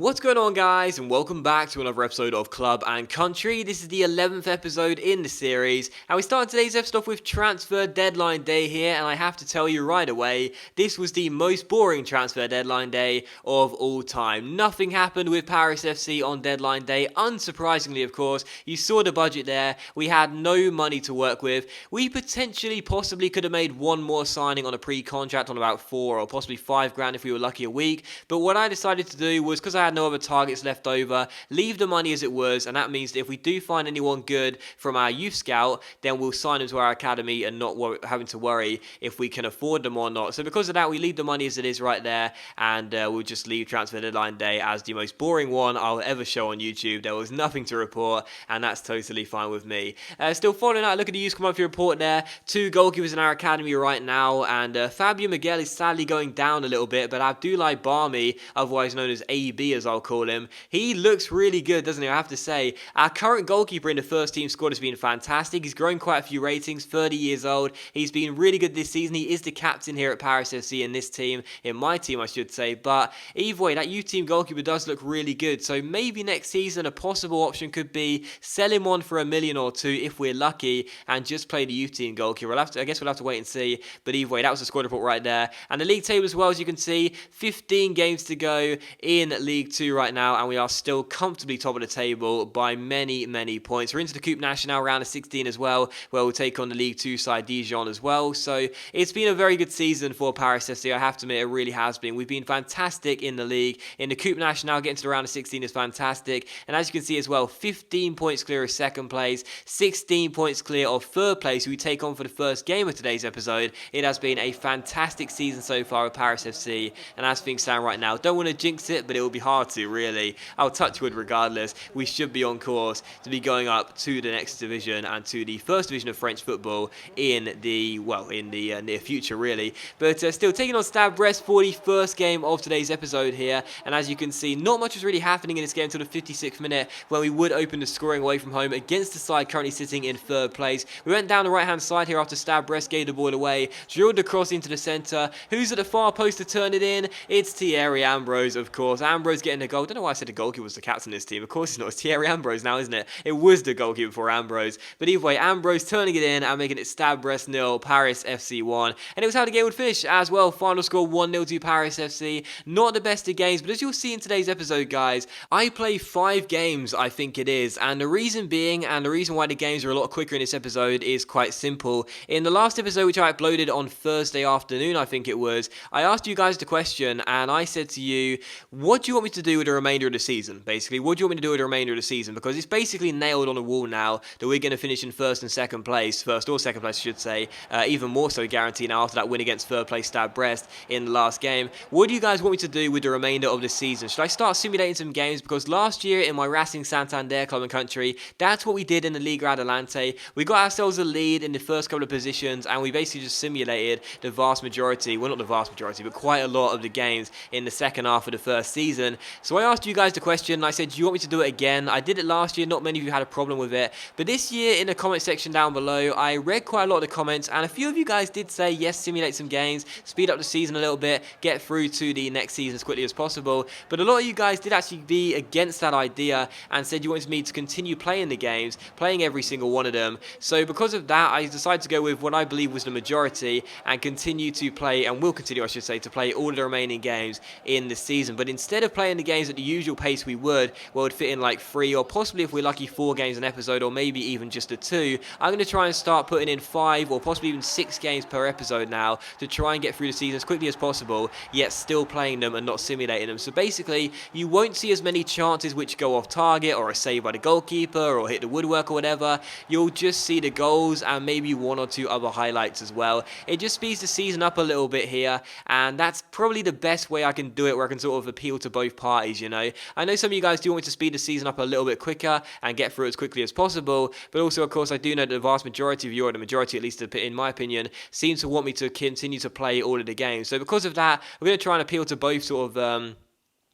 What's going on, guys, and welcome back to another episode of Club and Country. This is the 11th episode in the series, and we start today's episode off with transfer deadline day here, and I have to tell you right away, this was the most boring transfer deadline day of all time. Nothing happened with Paris FC on deadline day, unsurprisingly, of course. You saw the budget there. We had no money to work with. We possibly could have made one more signing on a pre-contract on about 4 or possibly 5 grand if we were lucky a week, but what I decided to do was, because I had no other targets left over, leave the money as it was, and that means that if we do find anyone good from our youth scout, then we'll sign them to our academy and not having to worry if we can afford them or not. So because of that, we leave the money as it is right there, and we'll just leave transfer deadline day as the most boring one I'll ever show on YouTube. There was nothing to report, and that's totally fine with me. Still following out, look at the youth monthly report there. 2 goalkeepers in our academy right now, and Fabio Miguel is sadly going down a little bit, but Abdoulaye Barmi, otherwise known as AB as I'll call him, he looks really good, doesn't he? I have to say, our current goalkeeper in the first team squad has been fantastic. He's grown quite a few ratings, 30 years old. He's been really good this season. He is the captain here at Paris FC in this team, in my team I should say, but either way, that youth team goalkeeper does look really good, so maybe next season a possible option could be sell him on for $1 million or 2 if we're lucky and just play the youth team goalkeeper. I guess we'll have to wait and see, but either way, that was the squad report right there. And the league table as well, as you can see, 15 games to go in League 2 right now, and we are still comfortably top of the table by many points. We're into the Coupe Nationale round of 16 as well, where we'll take on the League 2 side Dijon as well. So it's been a very good season for Paris FC, I have to admit, it really has been. We've been fantastic in the league. In the Coupe Nationale, getting to the round of 16 is fantastic, and as you can see as well, 15 points clear of second place, 16 points clear of third place, who we take on for the first game of today's episode. It has been a fantastic season so far with Paris FC, and as things stand right now, don't want to jinx it, but it will be hard to, really. I'll touch wood regardless. We should be on course to be going up to the next division and to the first division of French football in the near future, really. But still, taking on Stade Brest for the first game of today's episode here, and as you can see, not much was really happening in this game until the 56th minute, when we would open the scoring away from home against the side currently sitting in third place. We went down the right-hand side here after Stade Brest gave the ball away, drilled the cross into the centre. Who's at the far post to turn it in? It's Thierry Ambrose, of course. Ambrose getting a goal. Don't know why I said the goalkeeper was the captain of this team. Of course it's not. It's Thierry Ambrose now, isn't it? It was the goalkeeper for Ambrose. But either way, Ambrose turning it in and making it Stade Brest 0, Paris FC 1. And it was how the game would finish as well. Final score 1-0 to Paris FC. Not the best of games, but as you'll see in today's episode, guys, I play 5 games, I think it is. And the reason being, and the reason why the games are a lot quicker in this episode, is quite simple. In the last episode, which I uploaded on Thursday afternoon, I think it was, I asked you guys the question, and I said to you, what do you want me to do with the remainder of the season? Basically, what do you want me to do with the remainder of the season? Because it's basically nailed on the wall now that we're going to finish in first or second place, I should say, even more so guaranteed now after that win against third place Stade Brest in the last game. What do you guys want me to do with the remainder of the season? Should I start simulating some games? Because last year in my Racing Santander Club and Country, that's what we did in the Liga Adelante. We got ourselves a lead in the first couple of positions, and we basically just simulated the vast majority, well, not the vast majority, but quite a lot of the games in the second half of the first season. So I asked you guys the question, and I said, do you want me to do it again? I did it last year, not many of you had a problem with it, but this year in the comment section down below, I read quite a lot of the comments, and a few of you guys did say, yes, simulate some games, speed up the season a little bit, get through to the next season as quickly as possible, but a lot of you guys did actually be against that idea and said you wanted me to continue playing the games, playing every single one of them. So because of that, I decided to go with what I believe was the majority and continue to play, and will continue I should say, to play all of the remaining games in the season. But instead of playing the games at the usual pace we would, where we'd fit in like 3 or possibly if we're lucky 4 games an episode, or maybe even just a 2, I'm going to try and start putting in 5 or possibly even 6 games per episode now to try and get through the season as quickly as possible, yet still playing them and not simulating them. So basically, you won't see as many chances which go off target or a save by the goalkeeper or hit the woodwork or whatever. You'll just see the goals and maybe 1 or 2 other highlights as well. It just speeds the season up a little bit here, and that's probably the best way I can do it, where I can sort of appeal to both parties, you know. I know some of you guys do want me to speed the season up a little bit quicker and get through it as quickly as possible, but also, of course, I do know that the vast majority of you, or the majority at least in my opinion, seems to want me to continue to play all of the games. So because of that, we're going to try and appeal to both sort of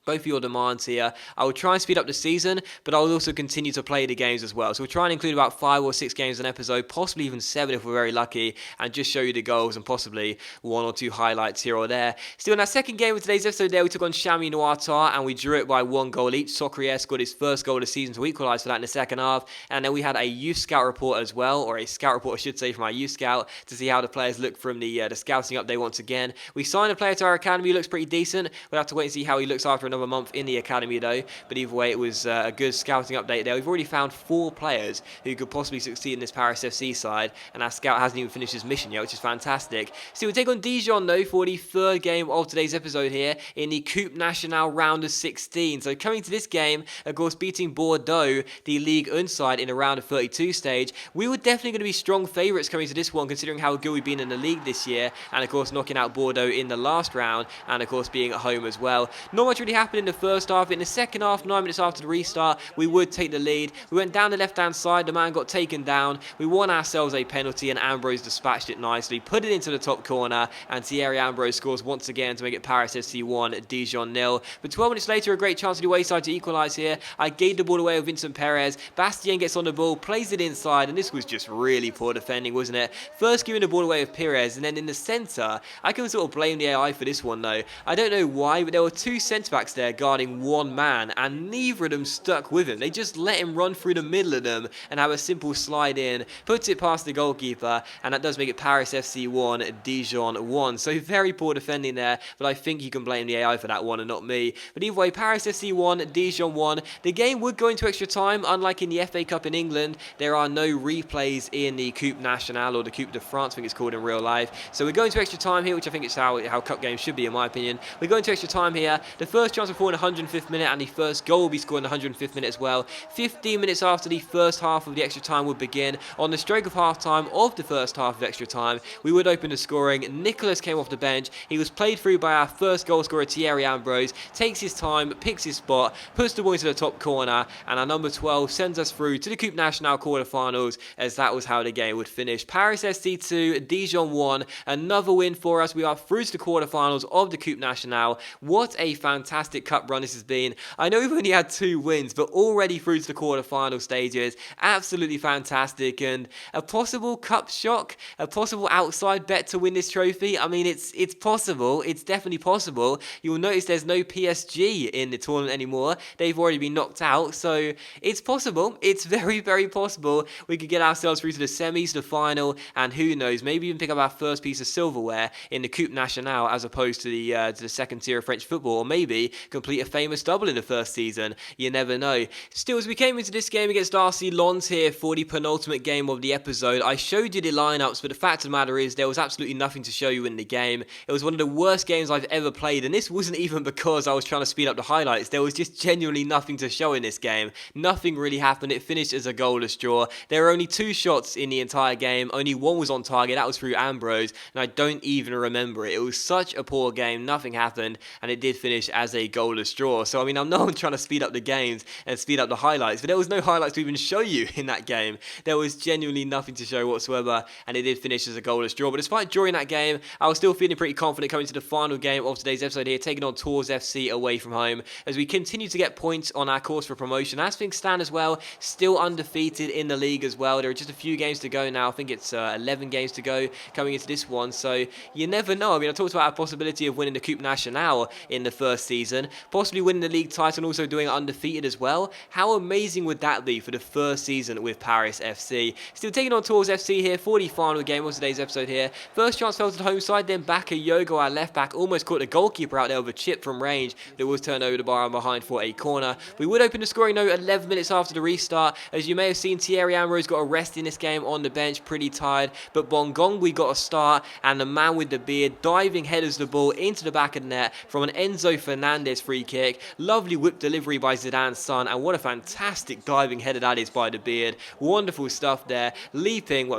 both of your demands here. I will try and speed up the season, but I will also continue to play the games as well. So we'll try and include about 5 or 6 games an episode, possibly even 7 if we're very lucky, and just show you the goals and possibly 1 or 2 highlights here or there. Still, in our second game of today's episode there, we took on Chamois Noir and we drew it by 1 goal each. Soccer scored his first goal of the season to equalise for that in the second half. And then we had a youth scout report as well, or a scout report I should say from our youth scout, to see how the players look from the scouting update once again. We signed a player to our academy who looks pretty decent. We'll have to wait and see how he looks after another month in the academy though, but either way it was a good scouting update there. We've already found 4 players who could possibly succeed in this Paris FC side, and our scout hasn't even finished his mission yet, which is fantastic. So we'll take on Dijon though for the third game of today's episode here in the Coupe Nationale round of 16. So coming to this game, of course beating Bordeaux, the Ligue 1 side, in a round of 32 stage, we were definitely going to be strong favourites coming to this one, considering how good we've been in the league this year, and of course knocking out Bordeaux in the last round, and of course being at home as well. Not much really happened in the first half. In the second half, 9 minutes after the restart, we would take the lead. We went down the left-hand side, the man got taken down, we won ourselves a penalty, and Ambrose dispatched it nicely, put it into the top corner, and Thierry Ambrose scores once again to make it Paris FC 1, Dijon 0. But 12 minutes later, a great chance for the away side to equalise here. I gave the ball away with Vincent Perez. Bastien gets on the ball, plays it inside, and this was just really poor defending, wasn't it? First giving the ball away with Perez, and then in the centre, I can sort of blame the AI for this one though. I don't know why, but there were 2 centre-backs there guarding 1 man, and neither of them stuck with him. They just let him run through the middle of them and have a simple slide in, puts it past the goalkeeper, and that does make it Paris FC 1, Dijon 1. So very poor defending there, but I think you can blame the AI for that one and not me. But either way, Paris FC 1, Dijon 1. The game would go into extra time. Unlike in the FA Cup in England, there are no replays in the Coupe Nationale, or the Coupe de France, I think it's called in real life. So we're going to extra time here, which I think is how cup games should be in my opinion. We're going to extra time here. The first chance before in the 105th minute, and the first goal will be scored in the 105th minute as well. 15 minutes after the first half of the extra time would begin, on the stroke of half time of the first half of extra time, we would open the scoring. Nicholas came off the bench. He was played through by our first goal scorer, Thierry Ambrose, takes his time, picks his spot, puts the ball into the top corner, and our number 12 sends us through to the Coupe Nationale quarterfinals, as that was how the game would finish. Paris SC 2, Dijon 1, another win for us. We are through to the quarterfinals of the Coupe Nationale. What a fantastic cup run this has been. I know we've only had 2 wins, but already through to the quarterfinal stages. Absolutely fantastic, and a possible cup shock, a possible outside bet to win this trophy. I mean, it's possible. It's definitely possible. You'll notice there's no PSG in the tournament anymore. They've already been knocked out, so it's possible. It's very, very possible we could get ourselves through to the semis, the final, and who knows, maybe even pick up our first piece of silverware in the Coupe Nationale as opposed to the second tier of French football, or maybe complete a famous double in the first season. You never know. Still, as we came into this game against RC Lens here for the penultimate game of the episode, I showed you the lineups, but the fact of the matter is there was absolutely nothing to show you in the game. It was one of the worst games I've ever played, and this wasn't even because I was trying to speed up the highlights. There was just genuinely nothing to show in this game. Nothing really happened. It finished as a goalless draw. There were only 2 shots in the entire game. Only 1 was on target. That was through Ambrose, and I don't even remember it. It was such a poor game. Nothing happened, and it did finish as a goalless draw. So, I mean, I'm not trying to speed up the games and speed up the highlights, but there was no highlights to even show you in that game. There was genuinely nothing to show whatsoever, and it did finish as a goalless draw. But despite drawing that game, I was still feeling pretty confident coming to the final game of today's episode here, taking on Tours FC away from home, as we continue to get points on our course for promotion. As things stand as well, still undefeated in the league as well. There are just a few games to go now. I think it's 11 games to go coming into this one, so you never know. I mean, I talked about our possibility of winning the Coupe Nationale in the first season, possibly winning the league title and also doing it undefeated as well. How amazing would that be for the first season with Paris FC? Still taking on Tours FC here for the final game of today's episode here. First chance fell to the home side, then Bakayoko, our left back, almost caught the goalkeeper out there with a chip from range. It was turned over the bar and behind for a corner. We would open the scoring note 11 minutes after the restart. As you may have seen, Thierry Ambrose got a rest in this game on the bench, pretty tired, but Bongongwi got a start, and the man with the beard diving headers the ball into the back of the net from an Enzo Fernandez free kick. Lovely whip delivery by Zidane's son, and what a fantastic diving header that is by the beard. Wonderful stuff there. Leaping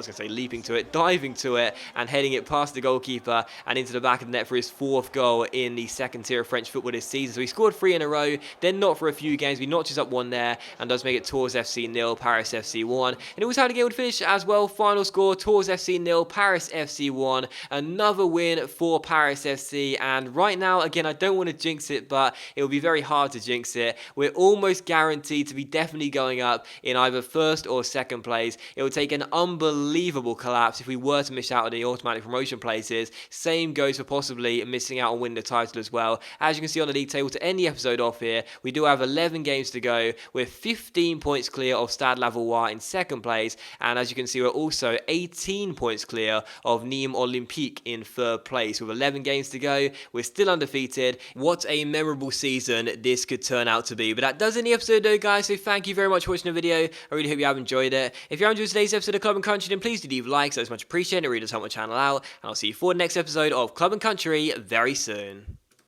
to it, diving to it, and heading it past the goalkeeper and into the back of the net for his 4th goal in the second tier of French football this season. So he scored 3 in a row, then not for a few games. We notches up 1 there, and does make it Tours FC 0, Paris FC 1. And it was how the game would finish as well. Final score, Tours FC 0, Paris FC 1. Another win for Paris FC, and right now, again, I don't want to jinx it, but it will be very hard to jinx it. We're almost guaranteed to be definitely going up in either first or second place. It would take an unbelievable collapse if we were to miss out on the automatic promotion places. Same goes for possibly missing out on winning the title as well. As you can see on the league table to end the episode off here, we do have 11 games to go. We're 15 points clear of Stade Lavallois in second place, and as you can see, we're also 18 points clear of Nîmes Olympique in third place. With 11 games to go, we're still undefeated. What a memorable season this could turn out to be. But that does end the episode though, guys, so thank you very much for watching the video. I really hope you have enjoyed it. If you enjoyed today's episode of Club and Country, then please do leave likes. That's much appreciated. It really does help my channel out. And I'll see you for the next episode of Club and Country very soon.